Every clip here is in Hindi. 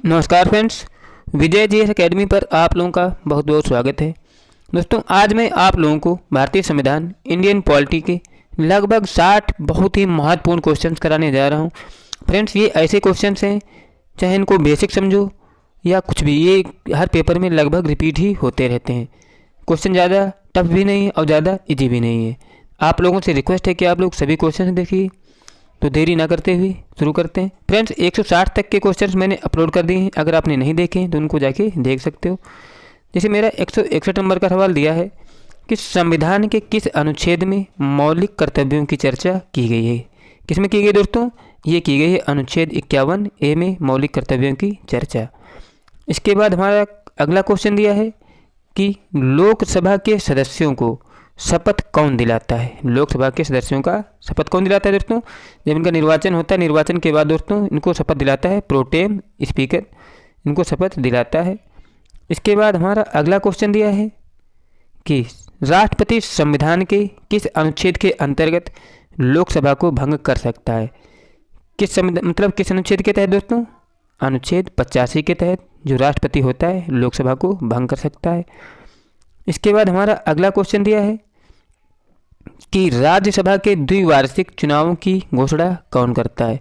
नमस्कार फ्रेंड्स, विजय जी एकेडमी पर आप लोगों का बहुत बहुत स्वागत है। दोस्तों, आज मैं आप लोगों को भारतीय संविधान इंडियन पॉलिटी के लगभग 60 बहुत ही महत्वपूर्ण क्वेश्चंस कराने जा रहा हूं। फ्रेंड्स, ये ऐसे क्वेश्चंस हैं, चाहे इनको बेसिक समझो या कुछ भी, ये हर पेपर में लगभग रिपीट ही होते रहते हैं। क्वेश्चन ज़्यादा टफ भी नहीं है और ज़्यादा ईजी भी नहीं है। आप लोगों से रिक्वेस्ट है कि आप लोग सभी क्वेश्चन देखिए। तो देरी ना करते हुए शुरू करते हैं। फ्रेंड्स, 160 तक के क्वेश्चंस मैंने अपलोड कर दिए हैं। अगर आपने नहीं देखे तो उनको जाके देख सकते हो। जैसे मेरा 161 नंबर का सवाल दिया है कि संविधान के किस अनुच्छेद में मौलिक कर्तव्यों की चर्चा की गई है। किस में की गई दोस्तों? ये की गई है अनुच्छेद 51A में मौलिक कर्तव्यों की चर्चा। इसके बाद हमारा अगला क्वेश्चन दिया है कि लोकसभा के सदस्यों को शपथ कौन दिलाता है। लोकसभा के सदस्यों का शपथ कौन दिलाता है दोस्तों? जब इनका निर्वाचन होता है, निर्वाचन के बाद दोस्तों इनको शपथ दिलाता है प्रोटेम स्पीकर, इनको शपथ दिलाता है। इसके बाद हमारा अगला क्वेश्चन दिया है कि राष्ट्रपति संविधान के किस अनुच्छेद के अंतर्गत लोकसभा को भंग कर सकता है। किस अनुच्छेद के तहत दोस्तों? अनुच्छेद 85 के तहत जो राष्ट्रपति होता है लोकसभा को भंग कर सकता है। इसके बाद हमारा अगला क्वेश्चन दिया है कि राज्यसभा के द्विवार्षिक चुनावों की घोषणा कौन करता है।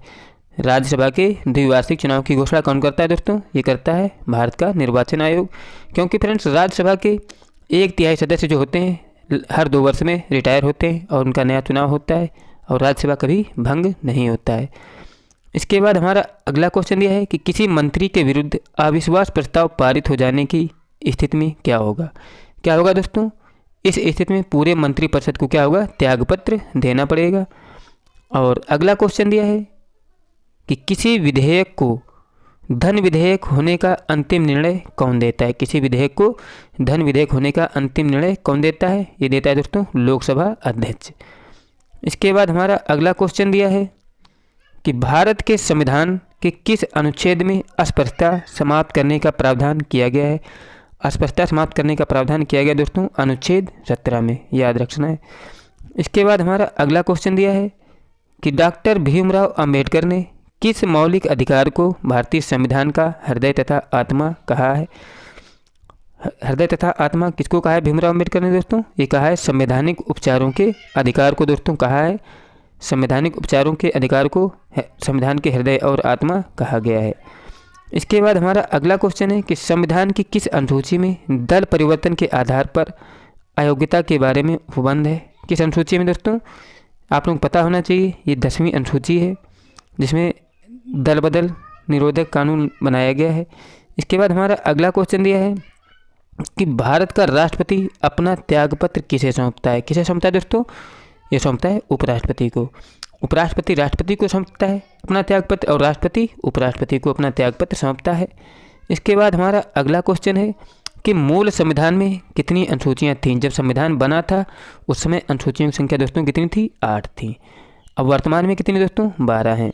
राज्यसभा के द्विवार्षिक चुनाव की घोषणा कौन करता है दोस्तों? ये करता है भारत का निर्वाचन आयोग। क्योंकि फ्रेंड्स, राज्यसभा के 1/3 सदस्य जो होते हैं हर 2 वर्ष में रिटायर होते हैं और उनका नया चुनाव होता है और राज्यसभा कभी भंग नहीं होता है। इसके बाद हमारा अगला क्वेश्चन यह है कि किसी मंत्री के विरुद्ध अविश्वास प्रस्ताव पारित हो जाने की स्थिति में क्या होगा। क्या होगा दोस्तों? इस स्थिति में पूरे मंत्रिपरिषद को क्या होगा? त्यागपत्र देना पड़ेगा। और अगला क्वेश्चन दिया है कि किसी विधेयक को धन विधेयक होने का अंतिम निर्णय कौन देता है। किसी विधेयक को धन विधेयक होने का अंतिम निर्णय कौन देता है? ये देता है दोस्तों लोकसभा अध्यक्ष। इसके बाद हमारा अगला क्वेश्चन दिया है कि भारत के संविधान के किस अनुच्छेद में अस्पृश्यता समाप्त करने का प्रावधान किया गया है। अस्पृश्यता समाप्त करने का प्रावधान किया गया दोस्तों अनुच्छेद 17 में, याद रखना है। इसके बाद हमारा अगला क्वेश्चन दिया है कि डॉक्टर भीमराव अंबेडकर ने किस मौलिक अधिकार को भारतीय संविधान का हृदय तथा आत्मा कहा है। हृदय तथा आत्मा किसको कहा है भीमराव अंबेडकर ने दोस्तों? ये कहा है संवैधानिक उपचारों के अधिकार को दोस्तों कहा है। संवैधानिक उपचारों के अधिकार को संविधान के हृदय और आत्मा कहा गया है। इसके बाद हमारा अगला क्वेश्चन है कि संविधान की किस अनुसूची में दल परिवर्तन के आधार पर अयोग्यता के बारे में उपबंध है। किस अनुसूची में दोस्तों? आप लोग पता होना चाहिए, ये 10वीं अनुसूची है जिसमें दल बदल निरोधक कानून बनाया गया है। इसके बाद हमारा अगला क्वेश्चन दिया है कि भारत का राष्ट्रपति अपना त्यागपत्र किसे सौंपता है। किसे सौंपता है दोस्तों? ये सौंपता है उपराष्ट्रपति को। उपराष्ट्रपति राष्ट्रपति को सौंपता है अपना त्यागपत्र और राष्ट्रपति उपराष्ट्रपति को अपना त्यागपत्र सौंपता है। इसके बाद हमारा अगला क्वेश्चन है कि मूल संविधान में कितनी अनुसूचियाँ थीं। जब संविधान बना था उस समय अनुसूचियों की संख्या दोस्तों कितनी थी? 8 थी। अब वर्तमान में कितनी दोस्तों? 12 हैं।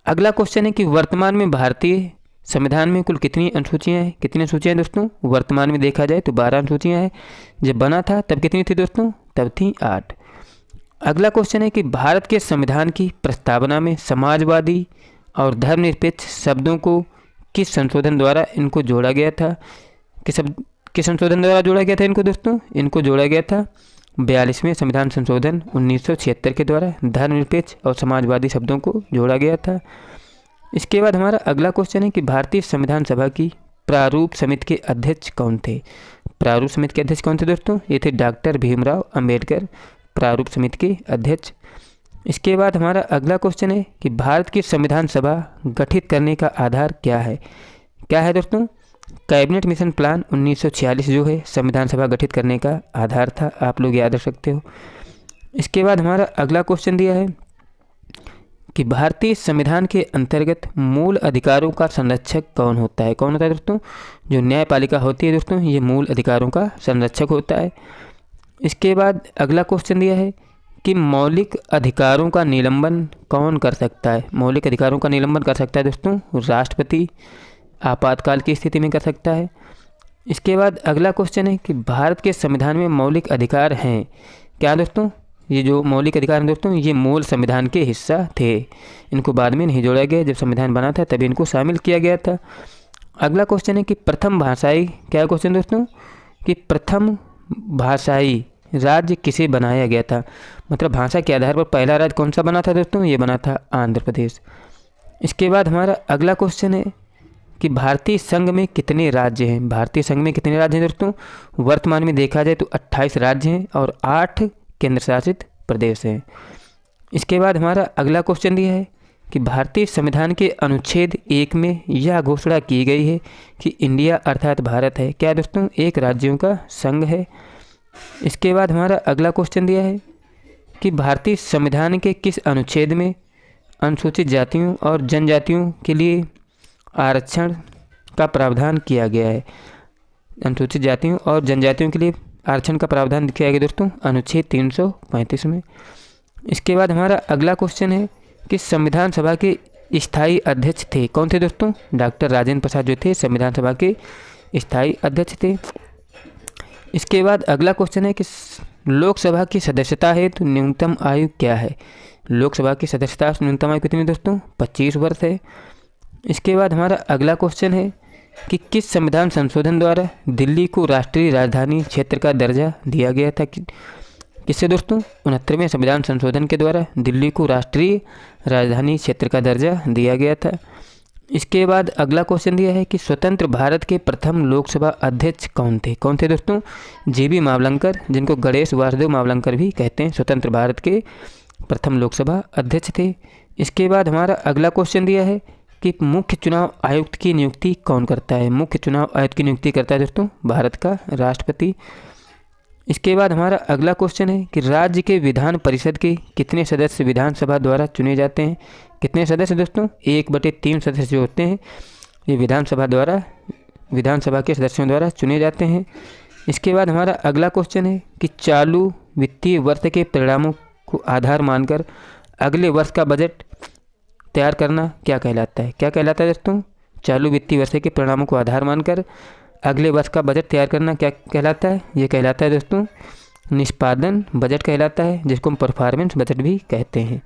अगला क्वेश्चन है कि वर्तमान में भारतीय संविधान में कुल कितनी अनुसूचियाँ हैं। कितनी अनुसूचियाँ हैं दोस्तों? वर्तमान में देखा जाए तो 12 अनुसूचियाँ हैं। जब बना था तब कितनी थी दोस्तों? तब थी 8। अगला क्वेश्चन है कि भारत के संविधान की प्रस्तावना में समाजवादी और धर्मनिरपेक्ष शब्दों को किस संशोधन द्वारा इनको जोड़ा गया था। किस संशोधन द्वारा जोड़ा गया था इनको दोस्तों? इनको जोड़ा गया था 42वें संविधान संशोधन 1976 के द्वारा धर्मनिरपेक्ष और समाजवादी शब्दों को जोड़ा गया था। इसके बाद हमारा अगला क्वेश्चन है कि भारतीय संविधान सभा की प्रारूप समिति के अध्यक्ष कौन थे। प्रारूप समिति के अध्यक्ष कौन थे दोस्तों? ये थे डॉक्टर भीमराव अंबेडकर, प्रारूप समिति के अध्यक्ष। इसके बाद हमारा अगला क्वेश्चन है कि भारत की संविधान सभा गठित करने का आधार क्या है। क्या है दोस्तों? कैबिनेट मिशन प्लान 1946 जो है संविधान सभा गठित करने का आधार था। आप लोग याद रख सकते हो। इसके बाद हमारा अगला क्वेश्चन दिया है कि भारतीय संविधान के अंतर्गत मूल अधिकारों का संरक्षक कौन होता है। कौन होता है दोस्तों? जो न्यायपालिका होती है दोस्तों, ये मूल अधिकारों का संरक्षक होता है। इसके बाद अगला क्वेश्चन दिया है कि मौलिक अधिकारों का निलंबन कौन कर सकता है। मौलिक अधिकारों का निलंबन कर सकता है दोस्तों राष्ट्रपति, आपातकाल की स्थिति में कर सकता है। इसके बाद अगला क्वेश्चन है कि भारत के संविधान में मौलिक अधिकार हैं। क्या दोस्तों? ये जो मौलिक अधिकार हैं दोस्तों, ये मूल संविधान के हिस्सा थे। इनको बाद में नहीं जोड़ा गया, जब संविधान बना था तभी इनको शामिल किया गया था। अगला क्वेश्चन है कि प्रथम भाषाई, क्या क्वेश्चन दोस्तों, कि प्रथम भाषाई राज्य किसे बनाया गया था। मतलब भाषा के आधार पर पहला राज्य कौन सा बना था दोस्तों, ये बना था आंध्र प्रदेश। इसके बाद हमारा अगला क्वेश्चन है कि भारतीय संघ में कितने राज्य हैं। भारतीय संघ में कितने राज्य हैं दोस्तों, वर्तमान में देखा जाए तो 28 राज्य हैं और 8 केंद्र शासित प्रदेश हैं। इसके बाद हमारा अगला क्वेश्चन दिया है कि भारतीय संविधान के अनुच्छेद 1 में यह घोषणा की गई है कि इंडिया अर्थात भारत है क्या दोस्तों, एक राज्यों का संघ है। इसके बाद हमारा अगला क्वेश्चन दिया है कि भारतीय संविधान के किस अनुच्छेद में अनुसूचित जातियों और जनजातियों के लिए आरक्षण का प्रावधान किया गया है। अनुसूचित जातियों और जनजातियों के लिए आरक्षण का प्रावधान किया गया दोस्तों अनुच्छेद 335 में। इसके बाद हमारा अगला क्वेश्चन है कि संविधान सभा के स्थायी अध्यक्ष थे, कौन थे दोस्तों, डॉक्टर राजेंद्र प्रसाद जो थे संविधान सभा के स्थायी अध्यक्ष थे। इसके बाद अगला क्वेश्चन है कि लोकसभा की सदस्यता हेतु न्यूनतम आयु क्या है। लोकसभा की सदस्यता न्यूनतम आयु कितनी दोस्तों, 25 वर्ष है। इसके बाद हमारा अगला क्वेश्चन है कि किस संविधान संशोधन द्वारा दिल्ली को राष्ट्रीय राजधानी क्षेत्र का दर्जा दिया गया था। किससे दोस्तों, 69वें संविधान संशोधन के द्वारा दिल्ली को राष्ट्रीय राजधानी क्षेत्र का दर्जा दिया गया था। इसके बाद अगला क्वेश्चन दिया है कि स्वतंत्र भारत के प्रथम लोकसभा अध्यक्ष कौन थे। कौन थे दोस्तों, जीबी मावलंकर, जिनको गणेश वासुदेव मावलंकर भी कहते हैं, स्वतंत्र भारत के प्रथम लोकसभा अध्यक्ष थे। इसके बाद हमारा अगला क्वेश्चन दिया है कि मुख्य चुनाव आयुक्त की नियुक्ति कौन करता है। मुख्य चुनाव आयुक्त की नियुक्ति करता है दोस्तों भारत का राष्ट्रपति। इसके बाद हमारा अगला क्वेश्चन है कि राज्य के विधान परिषद के कितने सदस्य विधानसभा द्वारा चुने जाते हैं। कितने सदस्य दोस्तों, 1/3 सदस्य जो होते हैं ये विधानसभा के सदस्यों द्वारा चुने जाते हैं। इसके बाद हमारा अगला क्वेश्चन है कि चालू वित्तीय वर्ष के परिणामों को आधार मानकर अगले वर्ष का बजट तैयार करना क्या कहलाता है। क्या कहलाता है दोस्तों, चालू वित्तीय वर्ष के परिणामों को आधार मानकर अगले वर्ष का बजट तैयार करना क्या कहलाता है, ये कहलाता है दोस्तों निष्पादन बजट कहलाता है, जिसको हम परफॉर्मेंस बजट भी कहते हैं।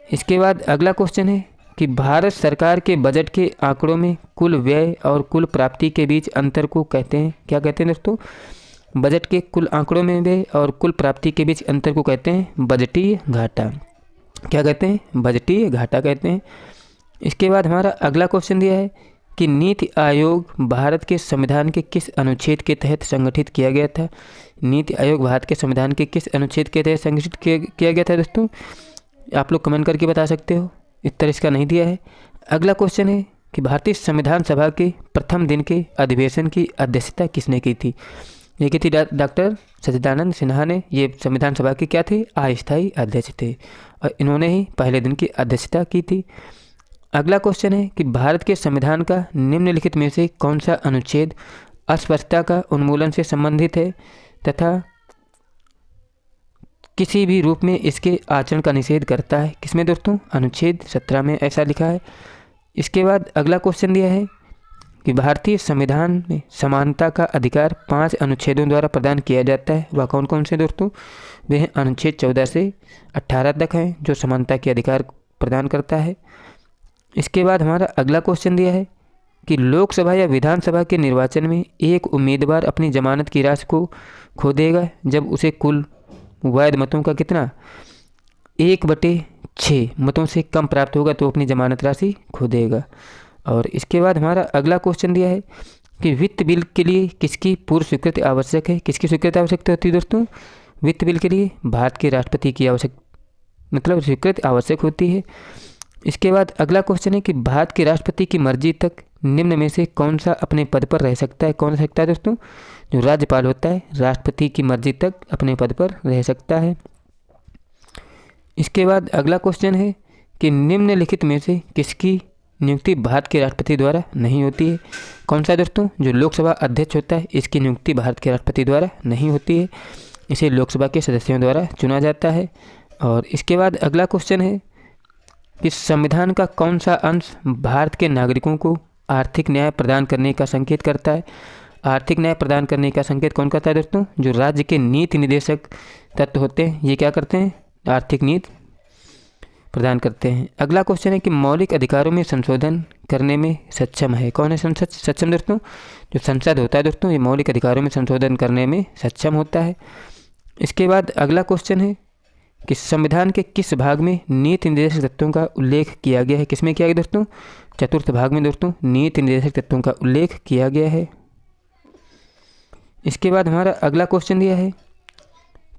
इसके बाद अगला क्वेश्चन है कि भारत सरकार के बजट के आंकड़ों में कुल व्यय और कुल प्राप्ति के बीच अंतर को कहते हैं, क्या कहते हैं दोस्तों, बजट के कुल आंकड़ों में व्यय और कुल प्राप्ति के बीच अंतर को कहते हैं बजटीय घाटा। क्या कहते हैं, बजटीय घाटा कहते हैं। इसके बाद हमारा अगला क्वेश्चन दिया है कि नीति आयोग भारत के संविधान के किस अनुच्छेद के तहत संगठित किया गया था। नीति आयोग भारत के संविधान के किस अनुच्छेद के तहत संगठित किया गया था दोस्तों, आप लोग कमेंट करके बता सकते हो, उत्तर इसका नहीं दिया है। अगला क्वेश्चन है कि भारतीय संविधान सभा के प्रथम दिन के अधिवेशन की अध्यक्षता किसने की थी। ये की थी डॉक्टर सच्चिदानंद सिन्हा ने। ये संविधान सभा के क्या थे, अस्थायी अध्यक्ष थे और इन्होंने ही पहले दिन की अध्यक्षता की थी। अगला क्वेश्चन है कि भारत के संविधान का निम्नलिखित में से कौन सा अनुच्छेद अस्पष्टता का उन्मूलन से संबंधित है तथा किसी भी रूप में इसके आचरण का निषेध करता है। किसमें दोस्तों, अनुच्छेद 17 में ऐसा लिखा है। इसके बाद अगला क्वेश्चन दिया है कि भारतीय संविधान में समानता का अधिकार 5 अनुच्छेदों द्वारा प्रदान किया जाता है। वह कौन कौन से दोस्तों, वे हैं अनुच्छेद 14 से 18 तक हैं जो समानता के अधिकार प्रदान करता है। इसके बाद हमारा अगला क्वेश्चन दिया है कि लोकसभा या विधानसभा के निर्वाचन में एक उम्मीदवार अपनी जमानत की राशि को खो देगा जब उसे कुल वैध मतों का कितना 1/6 मतों से कम प्राप्त होगा तो अपनी जमानत राशि खो देगा। और इसके बाद हमारा अगला क्वेश्चन दिया है कि वित्त बिल के लिए किसकी पूर्व स्वीकृति आवश्यक है। किसकी स्वीकृति आवश्यक होती है दोस्तों, वित्त बिल के लिए भारत के राष्ट्रपति की स्वीकृति आवश्यक होती है। इसके बाद अगला क्वेश्चन है कि भारत के राष्ट्रपति की मर्जी तक निम्न में से कौन सा अपने पद पर रह सकता है। कौन रह सकता है दोस्तों, जो राज्यपाल होता है राष्ट्रपति की मर्जी तक अपने पद पर रह सकता है। इसके बाद अगला क्वेश्चन है कि निम्नलिखित में से किसकी नियुक्ति भारत के राष्ट्रपति द्वारा नहीं होती है। कौन सा दोस्तों, जो लोकसभा अध्यक्ष होता है इसकी नियुक्ति भारत के राष्ट्रपति द्वारा नहीं होती है, इसे लोकसभा के सदस्यों द्वारा चुना जाता है। और इसके बाद अगला क्वेश्चन है कि संविधान का कौन सा अंश भारत के नागरिकों को आर्थिक न्याय प्रदान करने का संकेत करता है। आर्थिक न्याय प्रदान करने का संकेत कौन करता है दोस्तों, जो राज्य के नीति निदेशक तत्व होते हैं ये क्या करते हैं, आर्थिक नीति प्रदान करते हैं। अगला क्वेश्चन है कि मौलिक अधिकारों में संशोधन करने में सक्षम है। कौन है सक्षम दोस्तों? जो संसद होता है दोस्तों, ये मौलिक अधिकारों में संशोधन करने में सक्षम होता है। इसके बाद अगला क्वेश्चन है कि संविधान के किस भाग में नीति निर्देशक तत्वों का उल्लेख किया गया है? किसमें किया गया दोस्तों? चतुर्थ भाग में दोस्तों नीति निर्देशक तत्वों का उल्लेख किया गया है। इसके बाद हमारा अगला क्वेश्चन दिया है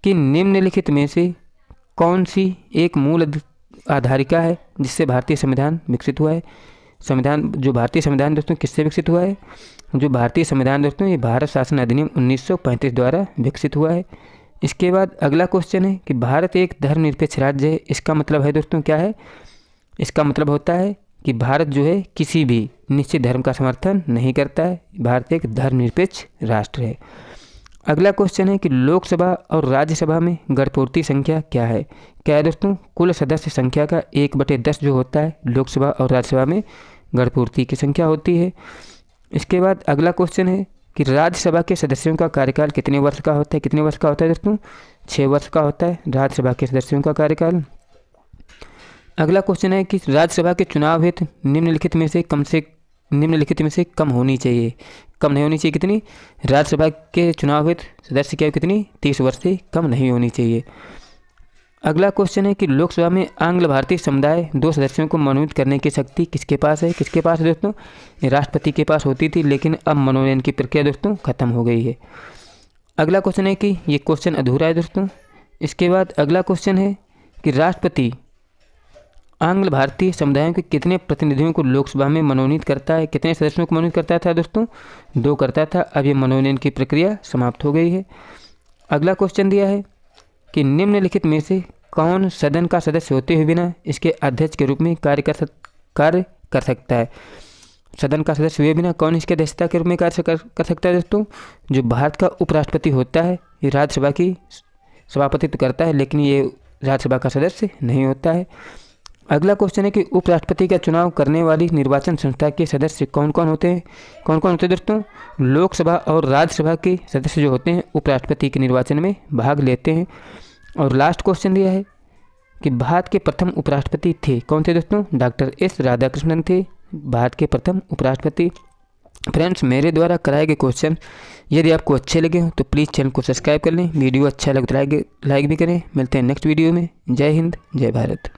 कि निम्नलिखित में से कौन सी एक मूल आधारिका है जिससे भारतीय संविधान विकसित हुआ है? भारतीय संविधान दोस्तों किससे विकसित हुआ है? जो भारतीय संविधान दोस्तों ये भारत शासन अधिनियम 1935 द्वारा विकसित हुआ है। इसके बाद अगला क्वेश्चन है कि भारत एक धर्मनिरपेक्ष राज्य है। इसका मतलब है दोस्तों क्या है? इसका मतलब होता है कि भारत जो है किसी भी निश्चित धर्म का समर्थन नहीं करता है। भारत एक धर्मनिरपेक्ष राष्ट्र है। अगला क्वेश्चन है कि लोकसभा और राज्यसभा में गणपूर्ति संख्या क्या है? क्या है दोस्तों? कुल सदस्य संख्या का 1/10 जो होता है लोकसभा और राज्यसभा में गणपूर्ति की संख्या होती है। इसके बाद अगला क्वेश्चन है कि राज्यसभा के सदस्यों का कार्यकाल कितने वर्ष का होता है? कितने वर्ष का होता है दोस्तों? 6 वर्ष का होता है राज्यसभा के सदस्यों का कार्यकाल। अगला क्वेश्चन है कि राज्यसभा के चुनाव हेतु निम्नलिखित में से कम होनी चाहिए। कम नहीं होनी चाहिए कितनी? राज्यसभा के चुनाव हेतु सदस्य की आयु कितनी? 30 वर्ष से कम नहीं होनी चाहिए। अगला क्वेश्चन है कि लोकसभा में आंग्ल भारतीय समुदाय 2 सदस्यों को मनोनीत करने की शक्ति किसके पास है? किसके पास है दोस्तों? ये राष्ट्रपति के पास होती थी, लेकिन अब मनोनयन की प्रक्रिया दोस्तों खत्म हो गई है। अगला क्वेश्चन है कि ये क्वेश्चन अधूरा है दोस्तों। इसके बाद अगला क्वेश्चन है कि राष्ट्रपति आंग्ल भारतीय समुदायों के कितने प्रतिनिधियों को लोकसभा में मनोनीत करता है? कितने सदस्यों को मनोनीत करता था दोस्तों? 2 करता था। अब ये मनोनयन की प्रक्रिया समाप्त हो गई है। अगला क्वेश्चन दिया है कि निम्नलिखित में से कौन सदन का सदस्य होते हुए बिना इसके अध्यक्ष के रूप में कार्य कर सकता है? सदन का सदस्य हुए बिना कौन इसके अध्यक्षता के रूप में कार्य कर सकता है दोस्तों? जो भारत का उपराष्ट्रपति होता है, ये राज्यसभा की सभापतित्व करता है, लेकिन ये राज्यसभा का सदस्य नहीं होता है। अगला क्वेश्चन है कि उपराष्ट्रपति का चुनाव करने वाली निर्वाचन संस्था के सदस्य कौन कौन होते हैं? कौन कौन होते हैं दोस्तों? लोकसभा और राज्यसभा के सदस्य जो होते हैं उपराष्ट्रपति के निर्वाचन में भाग लेते हैं। और लास्ट क्वेश्चन दिया है कि भारत के प्रथम उपराष्ट्रपति थे। कौन थे दोस्तों? डॉक्टर एस राधाकृष्णन थे भारत के प्रथम उपराष्ट्रपति। फ्रेंड्स, मेरे द्वारा कराए गए क्वेश्चन यदि आपको अच्छे लगे हो तो प्लीज़ चैनल को सब्सक्राइब कर लें। वीडियो अच्छा लगे तो लाइक भी करें। मिलते हैं नेक्स्ट वीडियो में। जय हिंद, जय भारत।